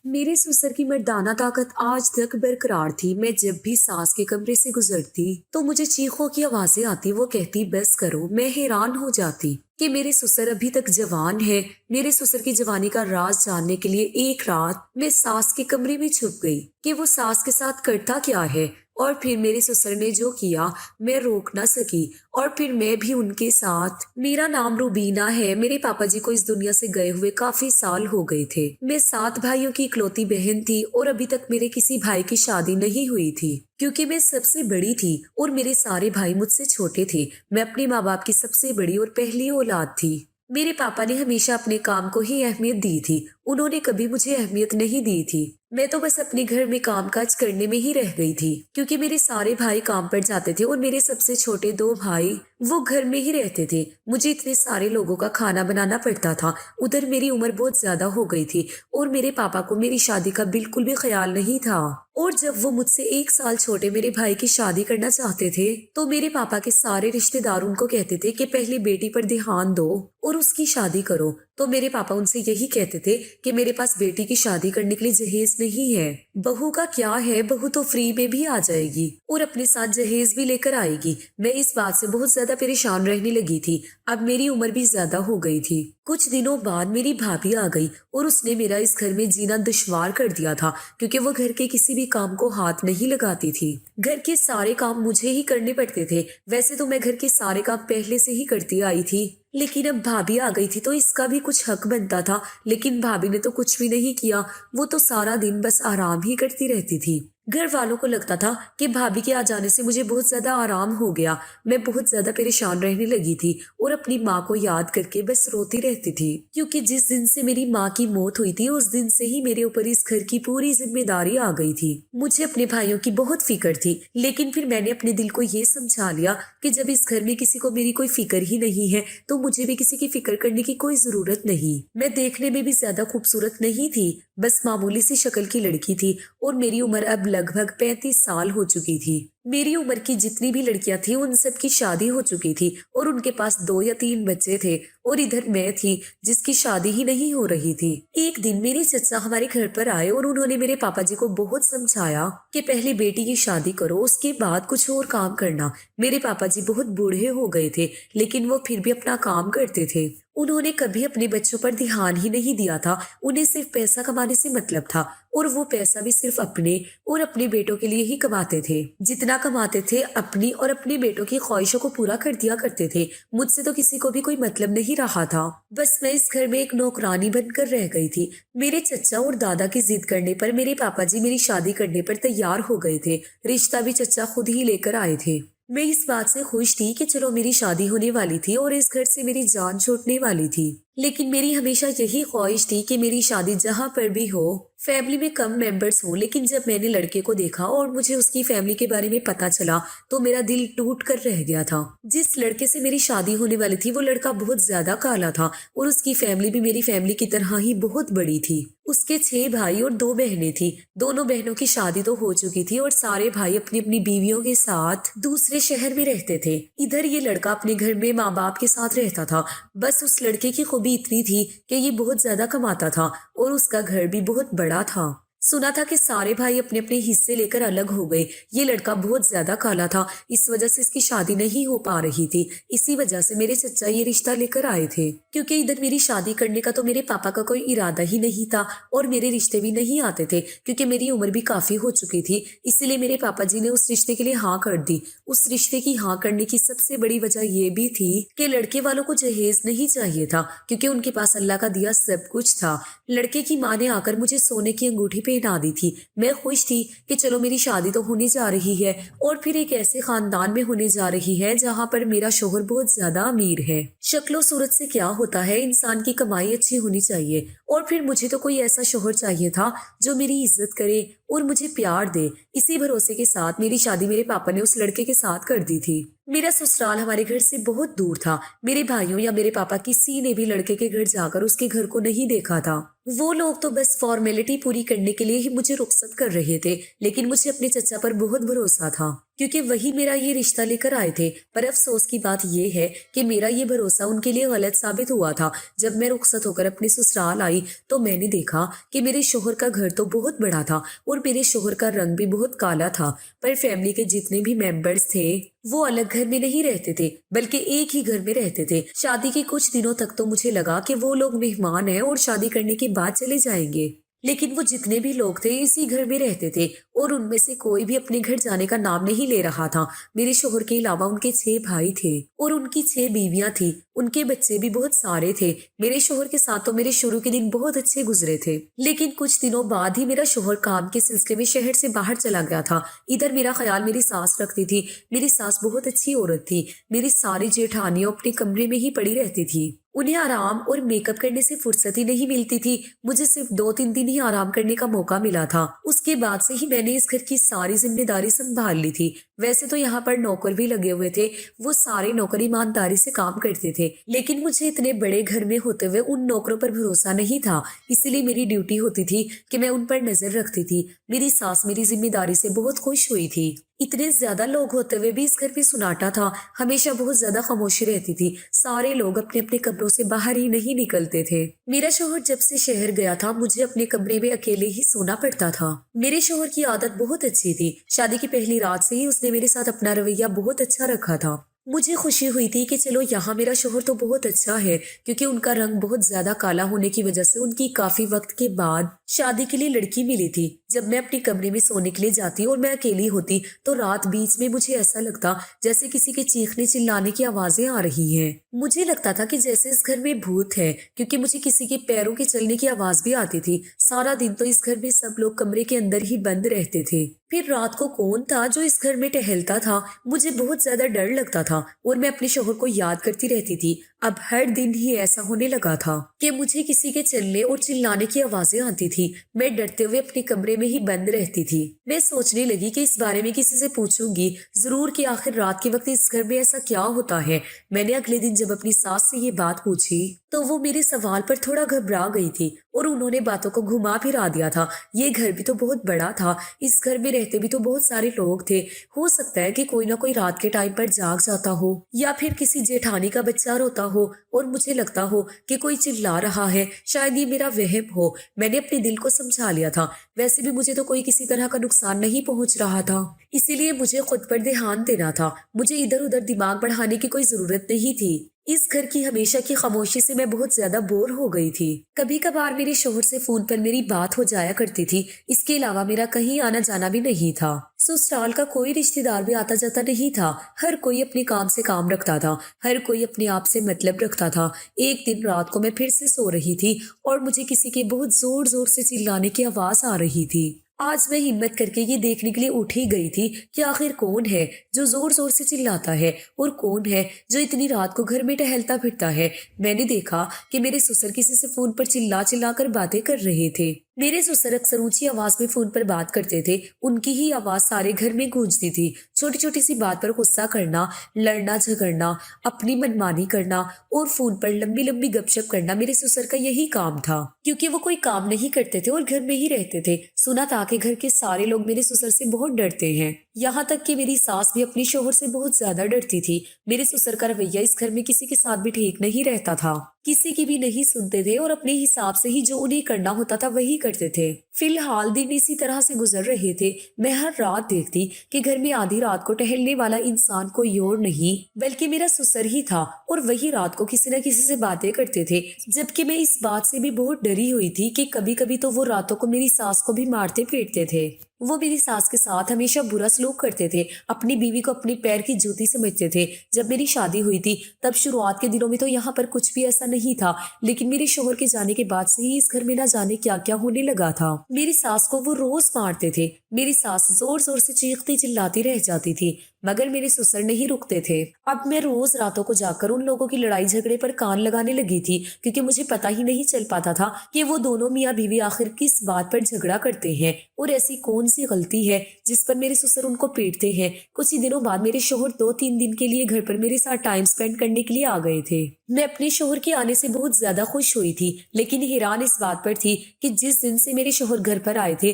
میرے سسر کی مردانہ طاقت آج تک برقرار تھی۔ میں جب بھی ساس کے کمرے سے گزرتی تو مجھے چیخوں کی آوازیں آتی۔ وہ کہتی بس کرو۔ میں حیران ہو جاتی کہ میرے سسر ابھی تک جوان ہے۔ میرے سسر کی جوانی کا راز جاننے کے لیے ایک رات میں ساس کے کمرے میں چھپ گئی کہ وہ ساس کے ساتھ کرتا کیا ہے، اور پھر میرے سسر نے جو کیا میں روک نہ سکی، اور پھر میں بھی ان کے ساتھ۔ میرا نام روبینہ ہے۔ میرے پاپا جی کو اس دنیا سے گئے ہوئے کافی سال ہو گئے تھے۔ میں 7 بھائیوں کی اکلوتی بہن تھی، اور ابھی تک میرے کسی بھائی کی شادی نہیں ہوئی تھی کیونکہ میں سب سے بڑی تھی اور میرے سارے بھائی مجھ سے چھوٹے تھے۔ میں اپنے ماں باپ کی سب سے بڑی اور پہلی اولاد تھی۔ میرے پاپا نے ہمیشہ اپنے کام کو ہی اہمیت دی تھی۔ انہوں نے کبھی مجھے اہمیت نہیں دی تھی۔ میں تو بس اپنے گھر میں کام کاج کرنے میں ہی رہ گئی تھی کیونکہ میرے سارے بھائی کام پر جاتے تھے اور میرے سب سے چھوٹے 2 بھائی وہ گھر میں ہی رہتے تھے۔ مجھے اتنے سارے لوگوں کا کھانا بنانا پڑتا تھا۔ ادھر میری عمر بہت زیادہ ہو گئی تھی اور میرے پاپا کو میری شادی کا بالکل بھی خیال نہیں تھا، اور جب وہ مجھ سے 1 سال چھوٹے میرے بھائی کی شادی کرنا چاہتے تھے تو میرے پاپا کے سارے رشتے دار ان کو کہتے تھے کہ پہلے بیٹی پر دھیان دو اور اس کی شادی کرو۔ تو میرے پاپا ان سے یہی کہتے تھے کہ میرے پاس بیٹی کی شادی کرنے کے لیے جہیز نہیں ہے۔ بہو کا کیا ہے، بہو تو فری میں بھی آ جائے گی اور اپنے ساتھ جہیز بھی لے کر آئے گی۔ میں اس بات سے بہت زیادہ پریشان رہنے لگی تھی۔ اب میری عمر بھی زیادہ ہو گئی تھی۔ کچھ دنوں بعد میری بھابھی آ گئی اور اس نے میرا اس گھر میں جینا دشوار کر دیا تھا کیونکہ وہ گھر کے کسی بھی کام کو ہاتھ نہیں لگاتی تھی۔ گھر کے سارے کام مجھے ہی کرنے پڑتے تھے۔ ویسے تو میں گھر کے سارے کام پہلے سے ہی کرتی آئی تھی، لیکن اب بھابھی آ گئی تھی تو اس کا بھی کچھ حق بنتا تھا، لیکن بھابھی نے تو کچھ بھی نہیں کیا۔ وہ تو سارا دن بس آرام ہی کرتی رہتی تھی۔ گھر والوں کو لگتا تھا کہ بھابھی کے آ جانے سے مجھے بہت زیادہ آرام ہو گیا۔ میں بہت زیادہ پریشان رہنے لگی تھی اور اپنی ماں کو یاد کر کے بس روتی رہتی تھی کیونکہ جس دن سے میری ماں کی موت ہوئی تھی اس دن سے ہی میرے اوپر اس گھر کی پوری ذمہ داری آ گئی تھی۔ مجھے اپنے بھائیوں کی بہت فکر تھی، لیکن پھر میں نے اپنے دل کو یہ سمجھا لیا کہ جب اس گھر میں کسی کو میری کوئی فکر ہی نہیں ہے تو مجھے بھی کسی کی فکر کرنے کی کوئی ضرورت نہیں۔ میں دیکھنے میں بھی زیادہ خوبصورت نہیں تھی، بس معمولی سی شکل کی لڑکی تھی، اور میری عمر اب لگ بھگ 35 سال ہو چکی تھی۔ میری عمر کی جتنی بھی لڑکیاں تھیں ان سب کی شادی ہو چکی تھی اور ان کے پاس 2 یا 3 بچے تھے، اور ادھر میں تھی جس کی شادی ہی نہیں ہو رہی تھی۔ ایک دن میرے چچا ہمارے گھر پر آئے اور انہوں نے میرے پاپا جی کو بہت سمجھایا کہ پہلے بیٹی کی شادی کرو، اس کے بعد کچھ اور کام کرنا۔ میرے پاپا جی بہت بوڑھے ہو گئے تھے لیکن وہ پھر بھی اپنا کام کرتے تھے۔ انہوں نے کبھی اپنے بچوں پر دھیان ہی نہیں دیا تھا۔ انہیں صرف پیسہ کمانے سے مطلب تھا، اور وہ پیسہ بھی صرف اپنے اور اپنے بیٹوں کے لیے ہی کماتے تھے۔ جتنا کماتے تھے اپنی اور اپنے بیٹوں کی خواہشوں کو پورا کر دیا کرتے تھے۔ مجھ سے تو کسی کو بھی کوئی مطلب نہیں رہا تھا، بس میں اس گھر میں ایک نوکرانی بن کر رہ گئی تھی۔ میرے چچا اور دادا کی ضد کرنے پر میرے پاپا جی میری شادی کرنے پر تیار ہو گئے تھے۔ رشتہ بھی چچا خود ہی لے کر آئے تھے۔ میں اس بات سے خوش تھی کہ چلو میری شادی ہونے والی تھی اور اس گھر سے میری جان چھوٹنے والی تھی، لیکن میری ہمیشہ یہی خواہش تھی کہ میری شادی جہاں پر بھی ہو فیملی میں کم ممبرز ہوں۔ لیکن جب میں نے لڑکے کو دیکھا اور مجھے اس کی فیملی کے بارے میں پتا چلا تو میرا دل ٹوٹ کر رہ گیا تھا۔ جس لڑکے سے میری شادی ہونے والی تھی وہ لڑکا بہت زیادہ کالا تھا، اور اس کی فیملی بھی میری فیملی کی طرح ہی بہت بڑی تھی۔ اس کے 6 بھائی اور 2 بہنیں تھیں۔ دونوں بہنوں کی شادی تو ہو چکی تھی اور سارے بھائی اپنی اپنی بیویوں کے ساتھ دوسرے شہر میں رہتے تھے۔ ادھر یہ لڑکا اپنے گھر میں ماں باپ کے ساتھ رہتا تھا۔ بس اس لڑکے کی خوبی اتنی تھی کہ یہ بہت زیادہ کماتا تھا اور اس کا گھر بھی بہت بڑا تھا۔ سنا تھا کہ سارے بھائی اپنے اپنے حصے لے کر الگ ہو گئے۔ یہ لڑکا بہت زیادہ کالا تھا، اس وجہ سے اس کی شادی نہیں ہو پا رہی تھی۔ اسی وجہ سے میرے چچا یہ رشتہ لے کر آئے تھے کیونکہ ادھر میری شادی کرنے کا تو میرے پاپا کا کوئی ارادہ ہی نہیں تھا، اور میرے رشتے بھی نہیں آتے تھے کیونکہ میری عمر بھی کافی ہو چکی تھی۔ اسی لیے میرے پاپا جی نے اس رشتے کے لیے ہاں کر دی۔ اس رشتے کی ہاں کرنے کی سب سے بڑی وجہ یہ بھی تھی کہ لڑکے والوں کو جہیز نہیں چاہیے تھا کیونکہ ان کے پاس اللہ کا دیا سب کچھ تھا۔ لڑکے کی ماں نے آ کر مجھے سونے کی انگوٹھی پہنا دی تھی۔ میں خوش تھی کہ چلو میری شادی تو ہونے جا رہی ہے، اور پھر ایک ایسے خاندان میں ہونے جا رہی ہے جہاں پر میرا شوہر بہت زیادہ امیر ہے۔ شکل و صورت سے کیا ہوتا ہے، انسان کی کمائی اچھی ہونی چاہیے، اور پھر مجھے تو کوئی ایسا شوہر چاہیے تھا جو میری عزت کرے اور مجھے پیار دے۔ اسی بھروسے کے ساتھ میری شادی میرے پاپا نے اس لڑکے کے ساتھ کر دی تھی۔ میرا سسرال ہمارے گھر سے بہت دور تھا۔ میرے بھائیوں یا میرے پاپا کسی نے بھی لڑکے کے گھر جا کر اس کے گھر کو نہیں دیکھا تھا۔ وہ لوگ تو بس فارمیلٹی پوری کرنے کے لیے ہی مجھے رخصت کر رہے تھے، لیکن مجھے اپنے چچا پر بہت بھروسہ تھا۔ کیونکہ وہی میرا یہ رشتہ لے کر آئے تھے۔ پر افسوس کی بات یہ ہے کہ میرا یہ بھروسہ ان کے لیے غلط ثابت ہوا تھا۔ جب میں رخصت ہو کر اپنے سسرال آئی تو میں نے دیکھا کہ میرے شوہر کا گھر تو بہت بڑا تھا اور میرے شوہر کا رنگ بھی بہت کالا تھا، پر فیملی کے جتنے بھی ممبرز تھے وہ الگ گھر میں نہیں رہتے تھے بلکہ ایک ہی گھر میں رہتے تھے۔ شادی کے کچھ دنوں تک تو مجھے لگا کہ وہ لوگ مہمان ہیں اور شادی کرنے کے بعد چلے جائیں گے، لیکن وہ جتنے بھی لوگ تھے اسی گھر میں رہتے تھے اور ان میں سے کوئی بھی اپنے گھر جانے کا نام نہیں لے رہا تھا۔ میرے شوہر کے علاوہ ان کے 6 بھائی تھے اور ان کی 6 بیویاں تھیں، ان کے بچے بھی بہت سارے تھے۔ میرے شوہر کے ساتھ تو میرے شروع کے دن بہت اچھے گزرے تھے، لیکن کچھ دنوں بعد ہی میرا شوہر کام کے سلسلے میں شہر سے باہر چلا گیا تھا۔ ادھر میرا خیال میری ساس رکھتی تھی۔ میری ساس بہت اچھی عورت تھی۔ میری ساری جیٹھانیاں اپنے کمرے میں ہی پڑی رہتی تھی، انہیں آرام اور میک اپ کرنے سے فرصت ہی نہیں ملتی تھی۔ مجھے صرف 2-3 دن ہی آرام کرنے کا موقع ملا تھا، اس کے بعد سے ہی میں نے اس گھر کی ساری ذمہ داری سنبھال لی تھی۔ ویسے تو یہاں پر نوکر بھی لگے ہوئے تھے، وہ سارے نوکر ایمانداری سے کام کرتے تھے، لیکن مجھے اتنے بڑے گھر میں ہوتے ہوئے ان نوکروں پر بھروسہ نہیں تھا، اسی لیے میری ڈیوٹی ہوتی تھی کہ میں ان پر نظر رکھتی تھی۔ میری ساس میری ذمہ داری سے بہت خوش ہوئی تھی۔ اتنے زیادہ لوگ ہوتے ہوئے بھی اس گھر میں سناٹا تھا، ہمیشہ بہت زیادہ خاموشی رہتی تھی، سارے لوگ اپنے اپنے کمروں سے باہر ہی نہیں نکلتے تھے۔ میرا شوہر جب سے شہر گیا تھا مجھے اپنے کمرے میں اکیلے ہی سونا پڑتا تھا۔ میرے شوہر کی عادت بہت اچھی تھی، شادی کی پہلی رات سے ہی اس نے میرے ساتھ اپنا رویہ بہت اچھا رکھا تھا۔ مجھے خوشی ہوئی تھی کہ چلو یہاں میرا شوہر تو بہت اچھا ہے، کیونکہ ان کا رنگ بہت زیادہ کالا ہونے کی وجہ سے ان کی کافی وقت کے بعد شادی کے لیے لڑکی ملی تھی۔ جب میں اپنے کمرے میں سونے کے لیے جاتی اور میں اکیلی ہوتی تو رات بیچ میں مجھے ایسا لگتا جیسے کسی کے چیخنے چلانے کی آوازیں آ رہی ہیں۔ مجھے لگتا تھا کہ جیسے اس گھر میں بھوت ہے، کیونکہ مجھے کسی کے پیروں کے چلنے کی آواز بھی آتی تھی۔ سارا دن تو اس گھر میں سب لوگ کمرے کے اندر ہی بند رہتے تھے، پھر رات کو کون تھا جو اس گھر میں ٹہلتا تھا؟ مجھے بہت زیادہ ڈر لگتا تھا اور میں اپنے شوہر کو یاد کرتی رہتی تھی۔ اب ہر دن ہی ایسا ہونے لگا تھا کہ مجھے کسی کے چلنے اور چلانے کی آوازیں آتی تھی۔ میں ڈرتے ہوئے اپنے کمرے میں ہی بند رہتی تھی۔ میں سوچنے لگی کہ اس بارے میں کسی سے پوچھوں گی ضرور کہ آخر رات کے وقت اس گھر میں ایسا کیا ہوتا ہے۔ میں نے اگلے دن جب اپنی ساس سے یہ بات پوچھی تو وہ میرے سوال پر تھوڑا گھبرا گئی تھی اور انہوں نے باتوں کو گھما پھرا دیا تھا۔ یہ گھر بھی تو بہت بڑا تھا، اس گھر میں رہتے بھی تو بہت سارے لوگ تھے، ہو سکتا ہے کہ کوئی نہ کوئی رات کے ٹائم پر جاگ جاتا ہو یا پھر کسی جیٹھانی کا بچہ روتا ہو اور مجھے لگتا ہو کہ کوئی چلا رہا ہے، شاید یہ میرا وہم ہو۔ میں نے اپنے دل کو سمجھا لیا تھا، ویسے بھی مجھے تو کوئی کسی طرح کا نقصان نہیں پہنچ رہا تھا، اسی لیے مجھے خود پر دھیان دینا تھا۔ مجھے ادھر ادھر دماغ بڑھانے کی کوئی ضرورت نہیں تھی۔ اس گھر کی ہمیشہ کی خاموشی سے میں بہت زیادہ بور ہو گئی تھی۔ کبھی کبھار میرے شوہر سے فون پر میری بات ہو جایا کرتی تھی، اس کے علاوہ میرا کہیں آنا جانا بھی نہیں تھا۔ سسرال کا کوئی رشتہ دار بھی آتا جاتا نہیں تھا، ہر کوئی اپنے کام سے کام رکھتا تھا، ہر کوئی اپنے آپ سے مطلب رکھتا تھا۔ ایک دن رات کو میں پھر سے سو رہی تھی اور مجھے کسی کے بہت زور زور سے چلانے کی آواز آ رہی تھی۔ آج میں ہمت کر کے یہ دیکھنے کے لیے اٹھ ہی گئی تھی کہ آخر کون ہے جو زور زور سے چلاتا ہے اور کون ہے جو اتنی رات کو گھر میں ٹہلتا پھرتا ہے۔ میں نے دیکھا کہ میرے سسر کسی سے فون پر چلا چلا کر باتیں کر رہے تھے۔ میرے سسر اکثر اونچی آواز میں فون پر بات کرتے تھے، ان کی ہی آواز سارے گھر میں گونجتی تھی۔ چھوٹی چھوٹی سی بات پر غصہ کرنا، لڑنا جھگڑنا، اپنی منمانی کرنا اور فون پر لمبی لمبی گپ شپ کرنا میرے سسر کا یہی کام تھا، کیونکہ وہ کوئی کام نہیں کرتے تھے اور گھر میں ہی رہتے تھے۔ سنا تھا کہ گھر کے سارے لوگ میرے سسر سے بہت ڈرتے ہیں، یہاں تک کہ میری ساس بھی اپنے شوہر سے بہت زیادہ ڈرتی تھی۔ میرے سسر کا رویہ اس گھر میں کسی کے ساتھ بھی ٹھیک نہیں رہتا تھا، کسی کی بھی نہیں سنتے تھے اور اپنے حساب سے ہی جو انہیں کرنا ہوتا تھا وہی کرتے تھے۔ فی الحال دن اسی طرح سے گزر رہے تھے۔ میں ہر رات دیکھتی کہ گھر میں آدھی رات کو ٹہلنے والا انسان کوئی اور نہیں بلکہ میرا سسر ہی تھا، اور وہی رات کو کسی نہ کسی سے باتیں کرتے تھے، جبکہ میں اس بات سے بھی بہت ڈری ہوئی تھی کہ کبھی کبھی تو وہ راتوں کو میری ساس کو بھی مارتے پیٹتے تھے۔ وہ میری ساس کے ساتھ ہمیشہ برا سلوک کرتے تھے، اپنی بیوی کو اپنے پیر کی جوتی سمجھتے تھے۔ جب میری شادی ہوئی تھی تب شروعات کے دنوں میں تو یہاں پر کچھ بھی ایسا نہیں تھا، لیکن میرے شوہر کے جانے کے بعد سے ہی اس گھر میں نہ جانے کیا کیا ہونے لگا تھا۔ میری ساس کو وہ روز مارتے تھے، میری ساس زور زور سے چیختی چلاتی رہ جاتی تھی، مگر میرے سسر نہیں رکتے تھے۔ اب میں روز راتوں کو جا کر ان لوگوں کی لڑائی جھگڑے پر کان لگانے لگی تھی، کیونکہ مجھے پتہ ہی نہیں چل پاتا تھا کہ وہ دونوں میاں بیوی آخر کس بات پر جھگڑا کرتے ہیں اور ایسی کون سی غلطی ہے جس پر میرے سسر ان کو پیٹتے ہیں۔ کچھ ہی دنوں بعد میرے شوہر 2-3 دن کے لیے گھر پر میرے ساتھ ٹائم سپینڈ کرنے کے لیے آ گئے تھے۔ میں اپنے شوہر کے آنے سے بہت زیادہ خوش ہوئی تھی، لیکن حیران اس بات پر تھی کہ جس دن سے میرے شوہر گھر پر آئے تھے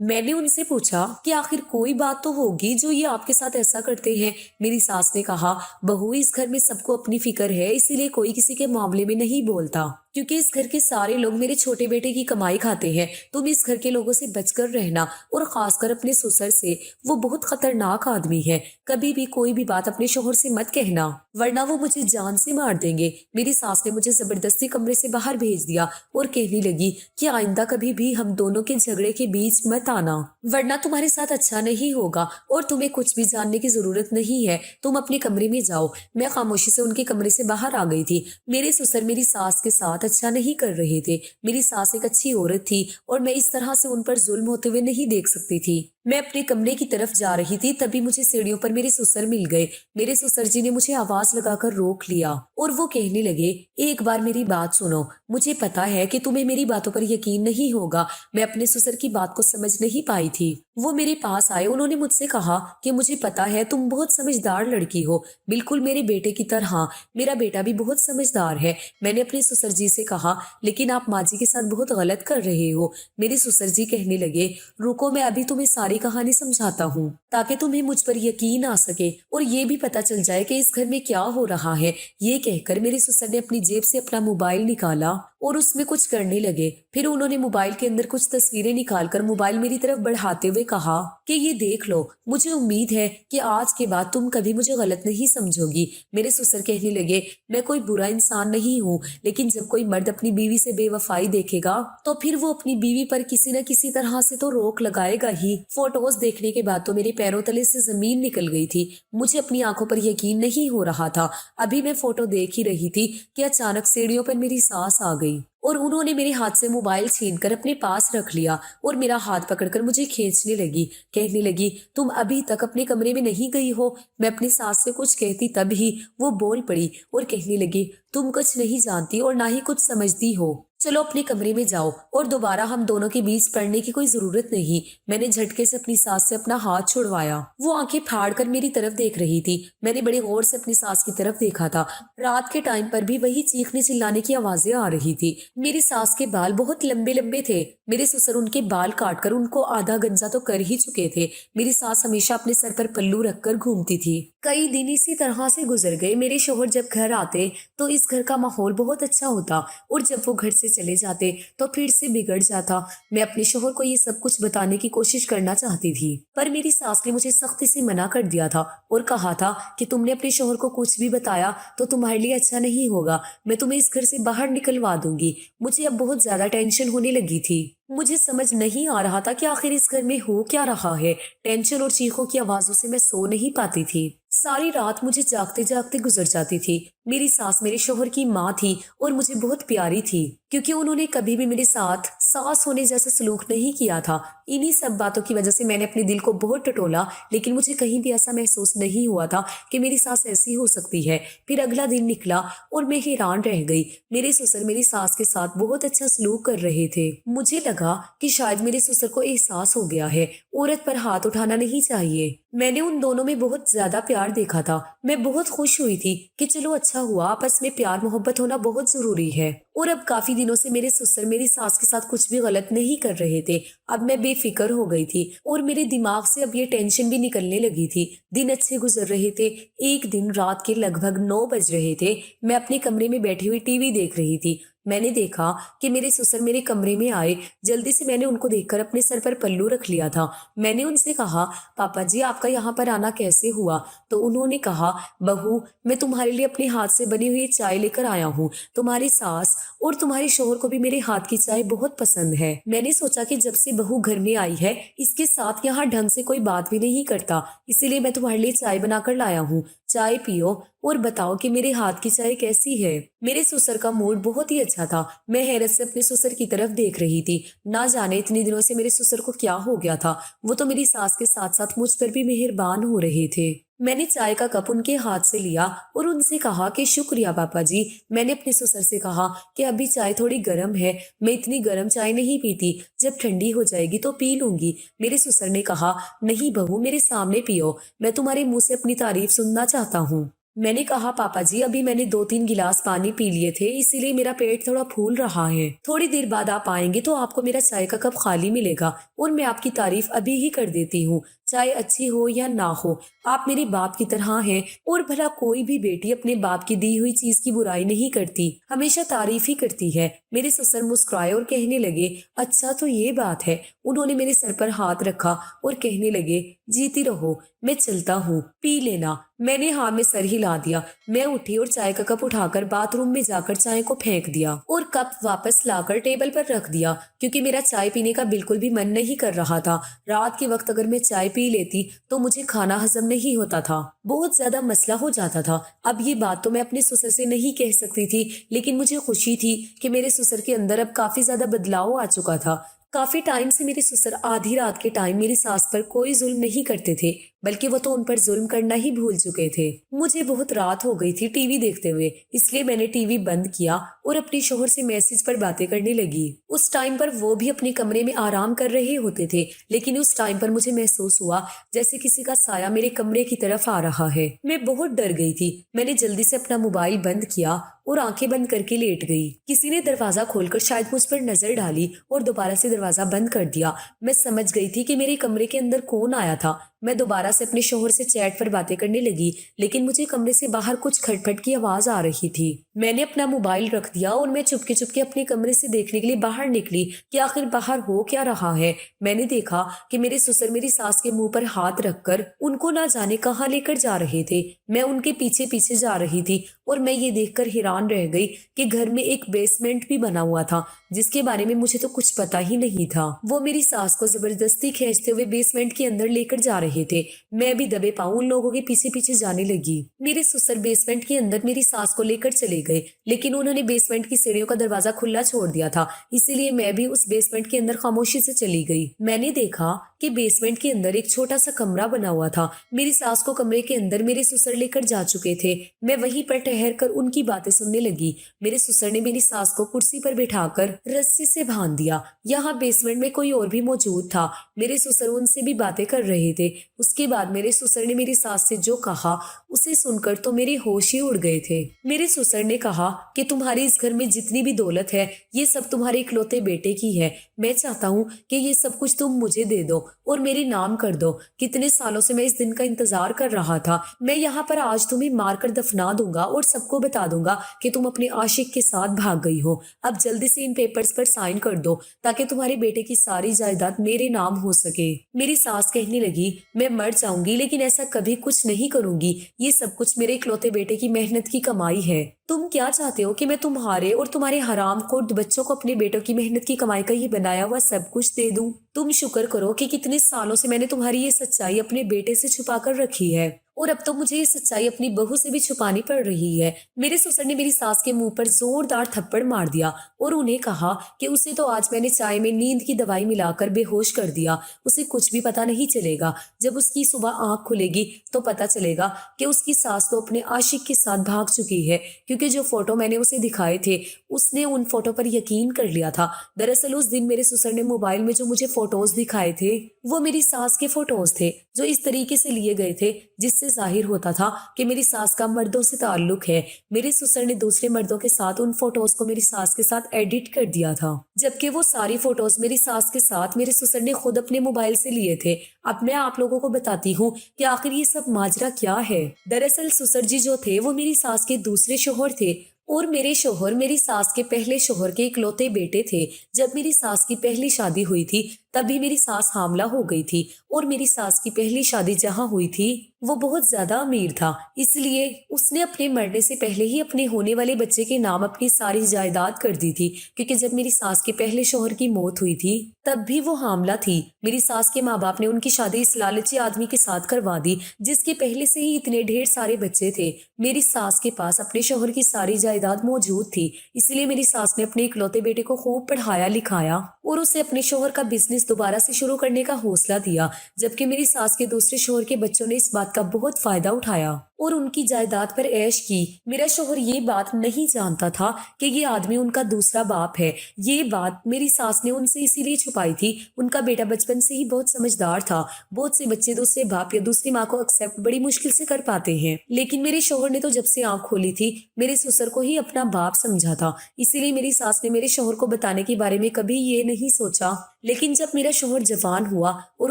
میں نے ان سے پوچھا کہ آخر کوئی بات تو ہوگی جو یہ آپ کے ساتھ ایسا کرتے ہیں۔ میری ساس نے کہا، بہو اس گھر میں سب کو اپنی فکر ہے، اسی لیے کوئی کسی کے معاملے میں نہیں بولتا، کیونکہ اس گھر کے سارے لوگ میرے چھوٹے بیٹے کی کمائی کھاتے ہیں۔ تم اس گھر کے لوگوں سے بچ کر رہنا، اور خاص کر اپنے سسر سے، وہ بہت خطرناک آدمی ہے۔ کبھی بھی کوئی بھی بات اپنے شوہر سے مت کہنا، ورنہ وہ مجھے جان سے مار دیں گے۔ میری ساس نے مجھے زبردستی کمرے سے باہر بھیج دیا اور کہنے لگی کہ آئندہ کبھی بھی ہم دونوں کے جھگڑے کے بیچ مت آنا، ورنہ تمہارے ساتھ اچھا نہیں ہوگا، اور تمہیں کچھ بھی جاننے کی ضرورت نہیں ہے، تم اپنے کمرے میں جاؤ۔ میں خاموشی سے ان کے کمرے سے باہر آ گئی تھی۔ میرے سسر میری ساس کے ساتھ اچھا نہیں کر رہے تھے۔ میری ساس ایک اچھی عورت تھی اور میں اس طرح سے ان پر ظلم ہوتے ہوئے نہیں دیکھ سکتی تھی۔ میں اپنے کمرے کی طرف جا رہی تھی، تبھی مجھے سیڑھیوں پر میرے سسر مل گئے۔ میرے سسر جی نے مجھے آواز لگا کر روک لیا اور وہ کہنے لگے، ایک بار میری بات سنو، مجھے پتا ہے کہ تمہیں میری باتوں پر یقین نہیں ہوگا۔ میں اپنے سسر کی بات کو سمجھ نہیں پائی تھی۔ وہ میرے پاس آئے، انہوں نے مجھ سے کہا کہ مجھے پتا ہے تم بہت سمجھدار لڑکی ہو، بالکل میرے بیٹے کی طرح۔ میرا بیٹا بھی بہت سمجھدار ہے۔ میں نے اپنے سسر جی سے کہا، لیکن آپ ماں جی کے ساتھ بہت غلط کر رہے ہو۔ میرے سسر جی کہنے لگے، رکو میں ابھی تمہیں ساری کہانی سمجھاتا ہوں، تاکہ تمہیں مجھ پر یقین آ سکے اور یہ بھی پتا چل جائے کہ اس گھر میں کیا ہو رہا ہے۔ یہ کہہ کر میرے سسر نے اپنی جیب سے اپنا موبائل نکالا اور اس میں کچھ کرنے لگے۔ پھر انہوں نے موبائل کے اندر کچھ تصویریں نکال کر موبائل میری طرف بڑھاتے ہوئے کہا کہ یہ دیکھ لو، مجھے امید ہے کہ آج کے بعد تم کبھی مجھے غلط نہیں سمجھو گی۔ میرے سسر کہنے لگے، میں کوئی برا انسان نہیں ہوں، لیکن جب کوئی مرد اپنی بیوی سے بے وفائی دیکھے گا تو پھر وہ اپنی بیوی پر کسی نہ کسی طرح سے تو روک لگائے گا ہی۔ فوٹوز دیکھنے کے بعد تو میرے پیروں تلے سے زمین نکل گئی تھی۔ مجھے اپنی آنکھوں پر یقین نہیں ہو رہا تھا۔ ابھی میں فوٹو دیکھ ہی رہی تھی کہ اچانک سیڑھیوں پر میری ساس آ گئی اور انہوں نے میرے ہاتھ سے موبائل چھین کر اپنے پاس رکھ لیا اور میرا ہاتھ پکڑ کر مجھے کھینچنے لگی۔ کہنے لگی، تم ابھی تک اپنے کمرے میں نہیں گئی ہو؟ میں اپنی ساس سے کچھ کہتی تب ہی وہ بول پڑی اور کہنے لگی، تم کچھ نہیں جانتی اور نہ ہی کچھ سمجھتی ہو، چلو اپنے کمرے میں جاؤ اور دوبارہ ہم دونوں کے بیچ پڑنے کی کوئی ضرورت نہیں۔ میں نے جھٹکے سے اپنی ساس سے اپنا ہاتھ چھڑوایا۔ وہ آنکھیں پھاڑ کر میری طرف دیکھ رہی تھی۔ میں نے بڑے غور سے اپنی ساس کی طرف دیکھا تھا۔ رات کے ٹائم پر بھی وہی چیخنے چلانے کی آوازیں آ رہی تھی۔ میری ساس کے بال بہت لمبے لمبے تھے۔ میرے سسر ان کے بال کاٹ کر ان کو آدھا گنجا تو کر ہی چکے تھے۔ میری ساس ہمیشہ اپنے سر پر پلو رکھ کر گھومتی تھی۔ کئی دن اسی طرح سے گزر گئے۔ میرے شوہر جب گھر آتے تو اس گھر کا ماحول بہت اچھا ہوتا، اور جب وہ گھر سے چلے جاتے تو پھر سے بگڑ جاتا۔ میں اپنے شوہر کو یہ سب کچھ بتانے کی کوشش کرنا چاہتی تھی، پر میری ساس نے مجھے سختی سے منع کر دیا تھا اور کہا تھا کہ تم نے اپنے شوہر کو کچھ بھی بتایا تو تمہارے لیے اچھا نہیں ہوگا، میں تمہیں اس گھر سے باہر نکلوا دوں گی۔ مجھے اب بہت زیادہ ٹینشن ہونے لگی تھی۔ مجھے سمجھ نہیں آ رہا تھا کہ آخر اس گھر میں ہو کیا رہا ہے۔ ٹینشن اور چیخوں کی آوازوں سے میں سو نہیں پاتی تھی۔ ساری رات مجھے جاگتے جاگتے گزر جاتی تھی۔ میری ساس میرے شوہر کی ماں تھی اور مجھے بہت پیاری تھی، کیونکہ انہوں نے کبھی بھی میرے ساتھ ساس ہونے جیسا سلوک نہیں کیا تھا۔ انہی سب باتوں کی وجہ سے میں نے اپنے دل کو بہت ٹٹولا، لیکن مجھے کہیں بھی ایسا محسوس نہیں ہوا تھا کہ میری ساس ایسی ہو سکتی ہے۔ پھر اگلا دن نکلا اور میں حیران رہ گئی۔ میرے سسر میری ساس کے ساتھ بہت اچھا سلوک کر رہے تھے۔ مجھے لگا کہ شاید میرے سسر کو احساس ہو گیا ہے، عورت پر ہاتھ اٹھانا نہیں چاہیے۔ میں نے ان دونوں میں بہت زیادہ پیار دیکھا تھا۔ میں بہت خوش ہوئی تھی کہ چلو اچھا ہوا، آپس میں پیار محبت ہونا بہت ضروری ہے۔ اور اب کافی دنوں سے میرے سسر میری ساس کے ساتھ کچھ بھی غلط نہیں کر رہے تھے۔ اب میں بے فکر ہو گئی تھی اور میرے دماغ سے اب یہ ٹینشن بھی نکلنے لگی تھی۔ دن اچھے گزر رہے تھے۔ ایک دن رات کے لگ بھگ 9 بج رہے تھے۔ میں اپنے کمرے میں بیٹھی ہوئی ٹی وی دیکھ رہی تھی۔ میں نے دیکھا کہ میرے سسر میرے کمرے میں آئے۔ جلدی سے میں نے ان کو دیکھ کر اپنے سر پر پلو رکھ لیا تھا۔ میں نے ان سے کہا، پاپا جی آپ کا یہاں پر آنا کیسے ہوا؟ تو انہوں نے کہا، بہو میں تمہارے لیے اپنے ہاتھ سے بنی ہوئی چائے لے کر آیا ہوں۔ تمہاری ساس اور تمہارے شوہر کو بھی میرے ہاتھ کی چائے بہت پسند ہے۔ میں نے سوچا کہ جب سے بہو گھر میں آئی ہے اس کے ساتھ یہاں ڈھنگ سے کوئی بات بھی نہیں کرتا، اسی لیے میں تمہارے لیے چائے بنا کر لایا ہوں۔ چائے پیو اور بتاؤ کہ میرے ہاتھ کی چائے کیسی ہے۔ میرے سسر کا موڈ بہت ہی اچھا تھا۔ میں حیرت سے اپنے سسر کی طرف دیکھ رہی تھی۔ نہ جانے اتنے دنوں سے میرے سسر کو کیا ہو گیا تھا، وہ تو میری ساس کے ساتھ ساتھ مجھ پر بھی مہربان ہو رہے تھے۔ میں نے چائے کا کپ ان کے ہاتھ سے لیا اور ان سے کہا کہ شکریہ پاپا جی۔ میں نے اپنے سسر سے کہا کہ ابھی چائے تھوڑی گرم ہے، میں اتنی گرم چائے نہیں پیتی، جب ٹھنڈی ہو جائے گی تو پی لوں گی۔ میرے سسر نے کہا، نہیں بہو میرے سامنے پیو، میں تمہارے منہ سے اپنی تعریف سننا چاہتا ہوں۔ میں نے کہا پاپا جی ابھی میں نے 2-3 گلاس پانی پی لیے تھے اسی لیے میرا پیٹ تھوڑا پھول رہا ہے، تھوڑی دیر بعد آپ آئیں گے تو آپ کو میرا چائے کا کپ خالی ملے گا اور میں آپ کی تعریف ابھی ہی کر دیتی ہوں، چائے اچھی ہو یا نہ ہو آپ میرے باپ کی طرح ہیں، اور بھلا کوئی بھی بیٹی اپنے باپ کی دی ہوئی چیز کی برائی نہیں کرتی، ہمیشہ تعریف ہی کرتی ہے۔ میرے سسر مسکرائے اور کہنے لگے اچھا تو یہ بات ہے۔ انہوں نے میرے سر پر ہاتھ رکھا اور کہنے لگے جیتی رہو، میں چلتا ہوں، پی لینا۔ میں نے ہاں میں سر ہلا دیا۔ میں اٹھی اور چائے کا کپ اٹھا کر باتھ روم میں جا کر چائے کو پھینک دیا اور کپ واپس لا کر ٹیبل پر رکھ دیا، کیونکہ میرا چائے پینے کا بالکل بھی من نہیں کر رہا تھا۔ رات کے وقت اگر میں چائے پی لیتی تو مجھے کھانا ہضم نہیں ہوتا تھا، بہت زیادہ مسئلہ ہو جاتا تھا۔ اب یہ بات تو میں اپنے سسر سے نہیں کہہ سکتی تھی، لیکن مجھے خوشی تھی کہ میرے سسر کے اندر اب کافی زیادہ بدلاؤ آ چکا تھا۔ کافی ٹائم سے میرے سسر آدھی رات کے ٹائم میری ساس پر کوئی ظلم نہیں کرتے تھے، بلکہ وہ تو ان پر ظلم کرنا ہی بھول چکے تھے۔ مجھے بہت رات ہو گئی تھی ٹی وی دیکھتے ہوئے، اس لیے میں نے ٹی وی بند کیا اور اپنے شوہر سے میسج پر باتیں کرنے لگی۔ اس ٹائم پر وہ بھی اپنے کمرے میں آرام کر رہے ہوتے تھے، لیکن اس ٹائم پر مجھے محسوس ہوا جیسے کسی کا سایہ میرے کمرے کی طرف آ رہا ہے۔ میں بہت ڈر گئی تھی۔ میں نے جلدی سے اپنا موبائل بند کیا اور آنکھیں بند کر کے لیٹ گئی۔ کسی نے دروازہ کھول کر شاید مجھ پر نظر ڈالی اور دوبارہ سے دروازہ بند کر دیا۔ میں سمجھ گئی تھی کہ میرے کمرے کے اندر کون آیا تھا۔ میں دوبارہ سے اپنے شوہر سے چیٹ پر باتیں کرنے لگی، لیکن مجھے کمرے سے باہر کچھ کھٹ پھٹ کی آواز آ رہی تھی۔ میں نے اپنا موبائل رکھ دیا اور میں چپکے چپکے اپنے کمرے سے دیکھنے کے لیے باہر نکلی کہ آخر باہر ہو کیا رہا ہے۔ میں نے دیکھا کہ میرے سسر میری ساس کے منہ پر ہاتھ رکھ کر ان کو نہ جانے کہاں لے کر جا رہے تھے۔ میں ان کے پیچھے پیچھے جا رہی تھی اور میں یہ دیکھ کر حیران رہ گئی کہ گھر میں ایک بیسمنٹ بھی بنا ہوا تھا، جس کے بارے میں مجھے تو کچھ پتا ہی نہیں تھا۔ وہ میری ساس کو زبردستی کھینچتے ہوئے بیسمنٹ کے اندر لے کر جا رہے تھے۔ میں بھی دبے پاؤں ان لوگوں کے پیچھے پیچھے جانے لگی۔ میرے سسر بیسمنٹ کے اندر میری ساس کو لے کر چلے گئے، لیکن انہوں نے بیسمنٹ کی سیڑھیوں کا دروازہ کھلا چھوڑ دیا تھا، اسی لیے میں بھی اس بیسمنٹ کے اندر خاموشی سے چلی گئی۔ میں نے دیکھا کہ بیسمنٹ کے اندر ایک چھوٹا سا کمرہ بنا ہوا تھا۔ میری ساس کو کمرے کے اندر میرے سسر لے کر جا چکے تھے۔ میں وہیں پر ٹھہر کر ان کی باتیں سننے لگی۔ میرے سسر نے میری ساس کو کرسی پر بٹھا کر رسی سے باندھ دیا۔ یہاں بیسمنٹ میں کوئی اور بھی موجود تھا۔ میرے سسر ان سے بھی باتیں کر رہے تھے۔ اس کے بعد میرے سسر نے میری ساس سے جو کہا اسے سن کر تو میرے ہوش ہی اڑ گئے تھے۔ میرے سسر نے کہا کہ تمہاری اس گھر میں جتنی بھی دولت ہے یہ سب تمہارے اکلوتے بیٹے کی ہے۔ میں چاہتا ہوں کہ یہ سب کچھ تم مجھے دے دو اور میرے نام کر دو۔ کتنے سالوں سے میں اس دن کا انتظار کر رہا تھا۔ میں یہاں پر آج تمہیں مار کر دفنا دوں گا اور سب کو بتا دوں گا کہ تم اپنے عاشق کے ساتھ بھاگ گئی ہو۔ اب جلدی سے ان پیپرز پر سائن کر دو تاکہ تمہارے بیٹے کی ساری جائیداد میرے نام ہو سکے۔ میری ساس کہنے لگی میں مر جاؤں گی لیکن ایسا کبھی کچھ نہیں کروں گی، یہ سب کچھ میرے اکلوتے بیٹے کی محنت کی کمائی ہے۔ تم کیا چاہتے ہو کہ میں تمہارے اور تمہارے حرام خورد بچوں کو اپنے بیٹوں کی محنت کی کمائی کا یہ بنایا ہوا سب کچھ دے دوں؟ تم شکر کرو کہ کتنے سالوں سے میں نے تمہاری یہ سچائی اپنے بیٹے سے چھپا کر رکھی ہے، اور اب تو مجھے یہ سچائی اپنی بہو سے بھی چھپانی پڑ رہی ہے۔ میرے سسر نے میری ساس کے منہ پر زوردار تھپڑ مار دیا اور انہیں کہا کہ اسے تو آج میں نے چائے میں نیند کی دوائی ملا کر بے ہوش کر دیا، اسے کچھ بھی پتا نہیں چلے گا۔ جب اس کی صبح آنکھ کھلے گی تو پتا چلے گا کہ اس کی ساس تو اپنے عاشق کے ساتھ بھاگ چکی ہے، کیونکہ جو فوٹو میں نے اسے دکھائے تھے اس نے ان فوٹو پر یقین کر لیا تھا۔ دراصل اس دن میرے سسر نے موبائل میں جو مجھے فوٹوز دکھائے تھے وہ میری ساس کے فوٹوز تھے، جو اس طریقے سے لیے گئے تھے جس سے ظاہر ہوتا تھا کہ میری ساس کا مردوں سے تعلق ہے۔ میرے سسر نے دوسرے مردوں کے ساتھ ان فوٹوز کو میری ساس کے ساتھ ایڈٹ کر دیا تھا، جبکہ وہ ساری فوٹوز میری ساس کے ساتھ میرے سسر نے خود اپنے موبائل سے لیے تھے۔ اب میں آپ لوگوں کو بتاتی ہوں کہ آخر یہ سب ماجرا کیا ہے۔ دراصل سسر جی جو تھے وہ میری ساس کے دوسرے شوہر تھے، اور میرے شوہر میری ساس کے پہلے شوہر کے اکلوتے بیٹے تھے۔ جب میری ساس کی پہلی شادی ہوئی تھی تبھی میری ساس حاملہ ہو گئی تھی، اور میری ساس کی پہلی شادی جہاں ہوئی تھی وہ بہت زیادہ امیر تھا، اس لیے اس نے اپنے مرنے سے پہلے ہی اپنے ہونے والے بچے کے نام اپنی ساری جائیداد کر دی تھی، کیونکہ جب میری ساس کے پہلے شوہر کی موت ہوئی تھی تب بھی وہ حاملہ تھی۔ میری ساس کے ماں باپ نے ان کی شادی اس لالچی آدمی کے ساتھ کروا دی جس کے پہلے سے ہی اتنے ڈھیر سارے بچے تھے۔ میری ساس کے پاس اپنے شوہر کی ساری جائیداد موجود تھی، اس لیے میری ساس نے اپنے اکلوتے بیٹے کو خوب پڑھایا لکھایا اور اسے اپنے شوہر کا بزنس دوبارہ سے شروع کرنے کا حوصلہ دیا، جبکہ میری ساس کے دوسرے شوہر کے بچوں نے اس بات کا بہت فائدہ اٹھایا۔ اور ان کی جائیداد پر عیش کی۔ میرا شوہر یہ بات نہیں جانتا تھا کہ یہ آدمی ان کا دوسرا باپ ہے۔ یہ بات میری ساس نے ان سے اسی لیے چھپائی تھی۔ ان کا بیٹا بچپن سے ہی بہت سمجھدار تھا۔ بہت سے بچے دوسرے باپ یا دوسری ماں کو ایکسپٹ بڑی مشکل سے کر پاتے ہیں، لیکن میرے شوہر نے تو جب سے آنکھ کھولی تھی میرے سسر کو ہی اپنا باپ سمجھا تھا۔ اسی لیے میری ساس نے میرے شوہر کو بتانے کے بارے میں کبھی یہ نہیں سوچا۔ لیکن جب میرا شوہر جوان ہوا اور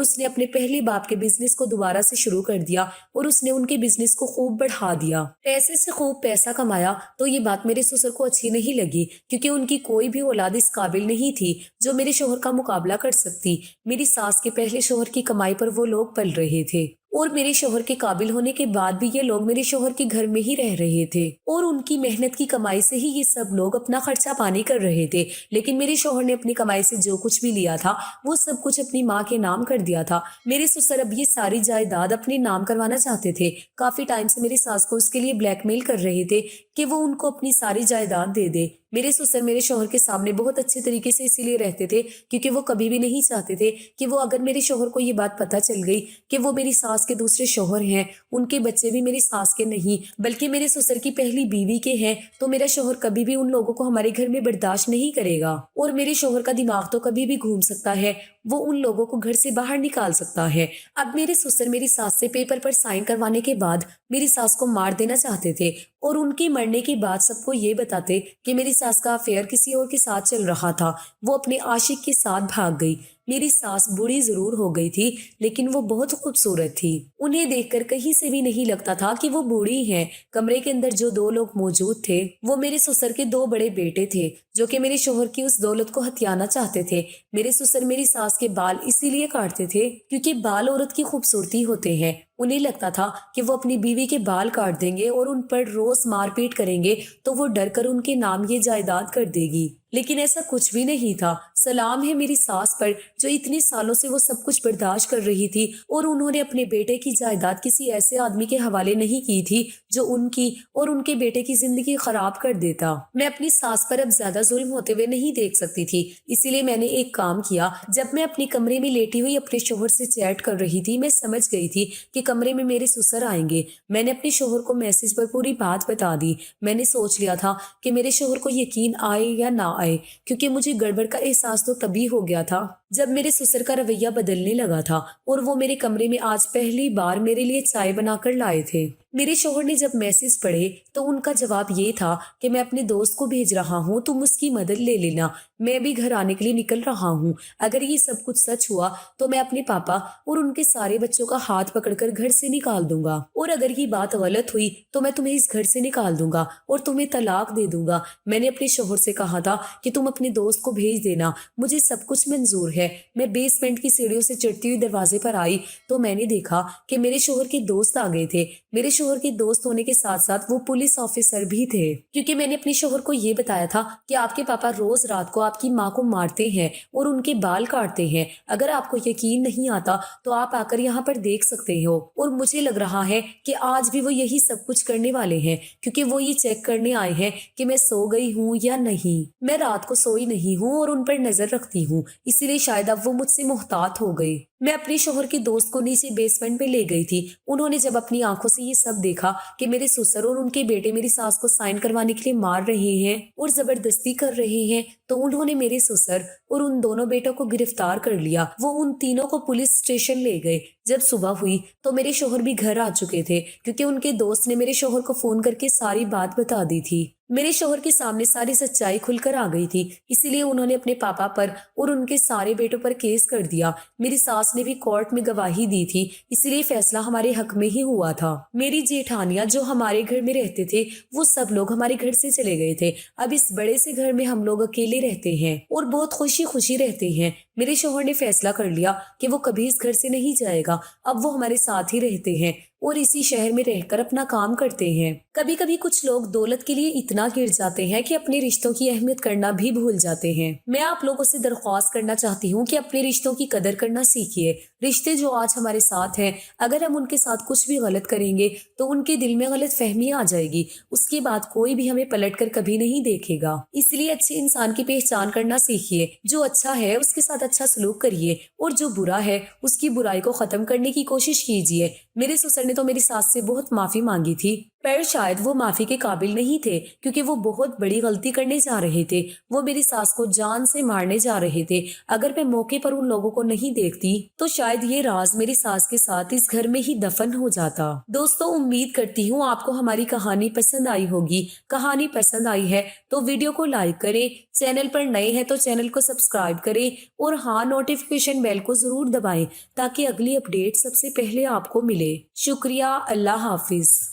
اس نے اپنے پہلے باپ کے بزنس کو دوبارہ سے شروع کر دیا اور اس نے ان کے بزنس کو خوب بڑھا دیا، پیسے سے خوب پیسہ کمایا، تو یہ بات میرے سسر کو اچھی نہیں لگی، کیونکہ ان کی کوئی بھی اولاد اس قابل نہیں تھی جو میرے شوہر کا مقابلہ کر سکتی۔ میری ساس کے پہلے شوہر کی کمائی پر وہ لوگ پل رہے تھے، اور میرے شوہر کے قابل ہونے کے بعد بھی یہ لوگ میرے شوہر کے گھر میں ہی رہ رہے تھے، اور ان کی محنت کی کمائی سے ہی یہ سب لوگ اپنا خرچہ پانی کر رہے تھے۔ لیکن میرے شوہر نے اپنی کمائی سے جو کچھ بھی لیا تھا وہ سب کچھ اپنی ماں کے نام کر دیا تھا۔ میرے سسر اب یہ ساری جائیداد اپنے نام کروانا چاہتے تھے۔ کافی ٹائم سے میری ساس کو اس کے لیے بلیک میل کر رہے تھے کہ وہ ان کو اپنی ساری جائیداد دے دے۔ میرے سسر میرے شوہر کے سامنے بہت اچھے طریقے سے اسی لیے رہتے تھے کیونکہ وہ کبھی بھی نہیں چاہتے تھے کہ وہ اگر میرے شوہر کو یہ بات پتہ چل گئی کہ وہ میری ساس کے دوسرے شوہر ہیں، ان کے بچے بھی میری ساس کے نہیں بلکہ میرے سسر کی پہلی بیوی کے ہیں، تو میرا شوہر کبھی بھی ان لوگوں کو ہمارے گھر میں برداشت نہیں کرے گا، اور میرے شوہر کا دماغ تو کبھی بھی گھوم سکتا ہے، وہ ان لوگوں کو گھر سے باہر نکال سکتا ہے۔ اب میرے سسر میری ساس سے پیپر پر سائن کروانے کے بعد میری ساس کو مار دینا چاہتے تھے، اور ان کے مرنے کے بعد سب کو یہ بتاتے کہ میری ساس کا افیئر کسی اور کے ساتھ چل رہا تھا، وہ اپنے عاشق کے ساتھ بھاگ گئی۔ میری ساس بوڑھی ضرور ہو گئی تھی لیکن وہ بہت خوبصورت تھی، انہیں دیکھ کر کہیں سے بھی نہیں لگتا تھا کہ وہ بوڑھی ہیں۔ کمرے کے اندر جو دو لوگ موجود تھے وہ میرے سسر کے دو بڑے بیٹے تھے جو کہ میرے شوہر کی اس دولت کو ہتھیانا چاہتے تھے۔ میرے سسر میری ساس کے بال اسی لیے کاٹتے تھے کیونکہ بال عورت کی خوبصورتی ہوتے ہیں۔ انہیں لگتا تھا کہ وہ اپنی بیوی کے بال کاٹ دیں گے اور ان پر روز مار پیٹ کریں گے تو وہ ڈر کر ان کے نام یہ جائیداد کر دے گی، لیکن ایسا کچھ بھی نہیں تھا۔ سلام ہے میری ساس پر جو اتنے سالوں سے وہ سب کچھ برداشت کر رہی تھی، اور انہوں نے اپنے بیٹے کی جائیداد کسی ایسے آدمی کے حوالے نہیں کی تھی جو ان کی اور ان کے بیٹے کی زندگی خراب کر دیتا۔ میں اپنی ساس پر اب زیادہ ظلم ہوتے ہوئے نہیں دیکھ سکتی تھی، اسی لیے میں نے ایک کام کیا۔ جب میں اپنے کمرے میں لیٹی ہوئی اپنے شوہر سے چیٹ کر رہی تھی، میں سمجھ گئی تھی کہ کمرے میں میرے سسر آئیں گے۔ میں نے اپنے شوہر کو میسج پر پوری بات بتا دی۔ میں نے سوچ لیا تھا کہ میرے شوہر کو یقین آئے یا نہ آئے، کیونکہ مجھے گڑبڑ کا احساس تو تبھی ہو گیا تھا جب میرے سسر کا رویہ بدلنے لگا تھا، اور وہ میرے کمرے میں آج پہلی بار میرے لیے چائے بنا کر لائے تھے۔ میرے شوہر نے جب میسج پڑھے تو ان کا جواب یہ تھا کہ میں اپنے دوست کو بھیج رہا ہوں، تم اس کی مدد لے لینا، میں بھی گھر آنے کے لیے نکل رہا ہوں۔ اگر یہ سب کچھ سچ ہوا تو میں اپنے پاپا اور ان کے سارے بچوں کا ہاتھ پکڑ کر گھر سے نکال دوں گا، اور اگر یہ بات غلط ہوئی تو میں تمہیں اس گھر سے نکال دوں گا اور تمہیں طلاق دے دوں گا۔ میں نے اپنے شوہر سے کہا تھا کہ تم اپنے دوست کو بھیج دینا، مجھے سب کچھ منظور ہے۔ میں بیسمنٹ کی سیڑھیوں سے چڑھتی ہوئی دروازے پر آئی تو میں نے دیکھا کہ میرے شوہر کے دوست آ گئے تھے۔ میرے شوہر کے دوست ہونے کے ساتھ ساتھ وہ پولیس آفیسر بھی تھے، کیونکہ میں نے اپنے شوہر کو یہ بتایا تھا کہ آپ کے پاپا روز رات کو آپ کی ماں کو مارتے ہیں اور ان کے بال کاٹتے ہیں۔ اگر آپ کو یقین نہیں آتا تو آپ آ کر یہاں پر دیکھ سکتے ہو، اور مجھے لگ رہا ہے کہ آج بھی وہ یہی سب کچھ کرنے والے ہیں، کیونکہ وہ یہ چیک کرنے آئے ہیں کہ میں سو گئی ہوں یا نہیں۔ میں رات کو سوئی نہیں ہوں اور ان پر نظر رکھتی ہوں، اسی لیے شاید اب وہ مجھ سے محتاط ہو گئی۔ میں اپنے شوہر کے دوست کو نیچے بیسمنٹ پہ لے گئی تھی۔ انہوں نے جب اپنی آنکھوں سے یہ سب دیکھا کہ میرے سسر اور ان کے بیٹے میری ساس کو سائن کروانے کے لیے مار رہے ہیں اور زبردستی کر رہے ہیں، تو انہوں نے میرے سسر اور ان دونوں بیٹوں کو گرفتار کر لیا۔ وہ ان تینوں کو پولیس اسٹیشن لے گئے۔ جب صبح ہوئی تو میرے شوہر بھی گھر آ چکے تھے، کیونکہ ان کے دوست نے میرے شوہر کو فون کر کے ساری بات بتا دی تھی۔ میرے شوہر کے سامنے ساری سچائی کھل کر آ گئی تھی، اسی لیے انہوں نے اپنے پاپا پر اور ان کے سارے بیٹوں پر کیس کر دیا۔ میری ساس نے بھی کورٹ میں گواہی دی تھی، اسی لیے فیصلہ ہمارے حق میں ہی ہوا تھا۔ میری جیٹھانیاں جو ہمارے گھر میں رہتے تھے وہ سب لوگ ہمارے گھر سے چلے گئے تھے۔ اب اس بڑے سے گھر میں ہم لوگ اکیلے رہتے ہیں اور بہت خوشی خوشی رہتے ہیں۔ میرے شوہر نے فیصلہ کر لیا کہ وہ کبھی اس گھر سے نہیں جائے گا، اب وہ ہمارے ساتھ ہی رہتے ہیں اور اسی شہر میں رہ کر اپنا کام کرتے ہیں۔ کبھی کبھی کچھ لوگ دولت کے لیے اتنا گر جاتے ہیں کہ اپنے رشتوں کی اہمیت کرنا بھی بھول جاتے ہیں۔ میں آپ لوگوں سے درخواست کرنا چاہتی ہوں کہ اپنے رشتوں کی قدر کرنا سیکھیے۔ رشتے جو آج ہمارے ساتھ ہیں، اگر ہم ان کے ساتھ کچھ بھی غلط کریں گے تو ان کے دل میں غلط فہمی آ جائے گی، اس کے بعد کوئی بھی ہمیں پلٹ کر کبھی نہیں دیکھے گا۔ اس لیے اچھے انسان کی پہچان کرنا سیکھیے، جو اچھا ہے اس کے ساتھ اچھا سلوک کریے اور جو برا ہے اس کی برائی کو ختم کرنے کی کوشش کیجیے۔ میرے سسر نے تو میری ساس سے بہت معافی مانگی تھی، پر شاید وہ معافی کے قابل نہیں تھے، کیونکہ وہ بہت بڑی غلطی کرنے جا رہے تھے۔ وہ میری ساس کو جان سے مارنے جا رہے تھے۔ اگر میں موقع پر ان لوگوں کو نہیں دیکھتی تو شاید یہ راز میری ساس کے ساتھ اس گھر میں ہی دفن ہو جاتا۔ دوستوں، امید کرتی ہوں آپ کو ہماری کہانی پسند آئی ہوگی۔ کہانی پسند آئی ہے تو ویڈیو کو لائک کریں، چینل پر نئے ہیں تو چینل کو سبسکرائب کریں، اور ہاں، نوٹیفیکیشن بیل کو ضرور دبائیں تاکہ اگلی اپڈیٹ سب سے پہلے آپ کو ملے۔ شکریہ، اللہ حافظ۔